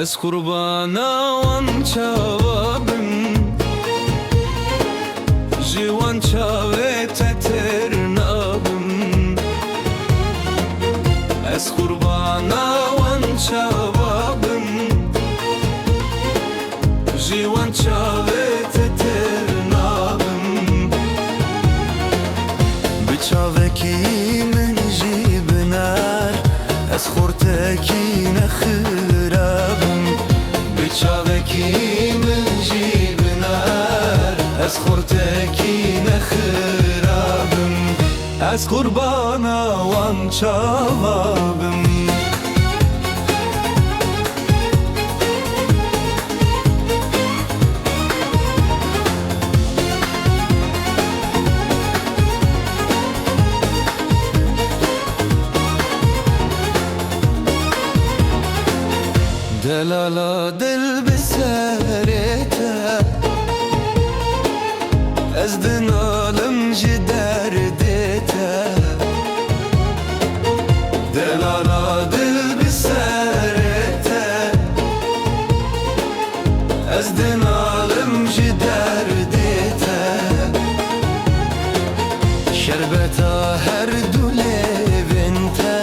Ez qurbana wan çavabim Ji wan çavê te têr nabim Ez qurbana wan çavabim Ji wan çavê te têr nabim Bi çavekî min jî binar Ez xurtekî nexirabim Bi çavekî min jî binar Ez xurtekî nexirabim Ez qurbana wan çavabim Delala dil bi serê te Ez dinalim ji derdê te Delala dil bi serê te Ez dinalim ji derdê te Şerbeta her du lêvên te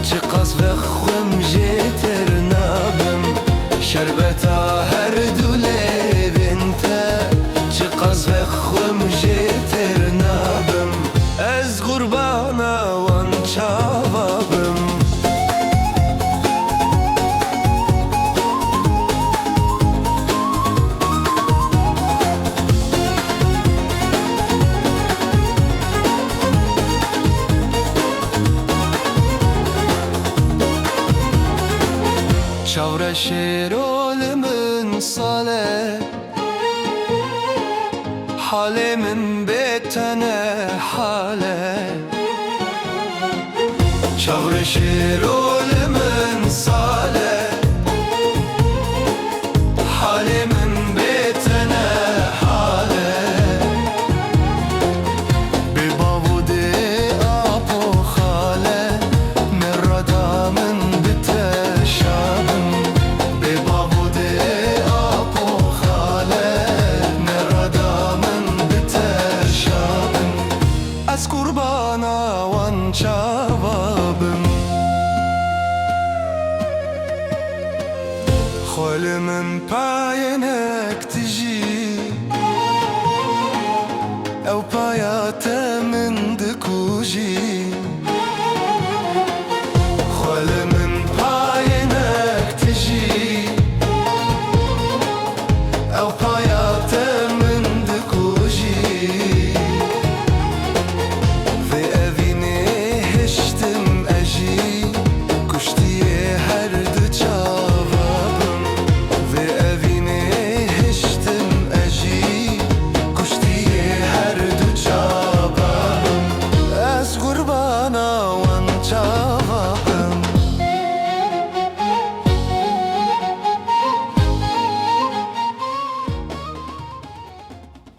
Çi qas vexwim jê têr nabim Şerbeta her du lêvên te Çi qas vexwim jê têr nabim Ez qurbana wan çavabim Çavre şêrolimin sale Halê min bêtene hale Çavre şêrolimin sale Halê min bêtene hale Bi bavudê apo xale Mirrada min bite şabim Bi bavudê apo xale Mirrada min bite şabim Ez qurbana wan çavabim Xwelê min payênek dijî Ew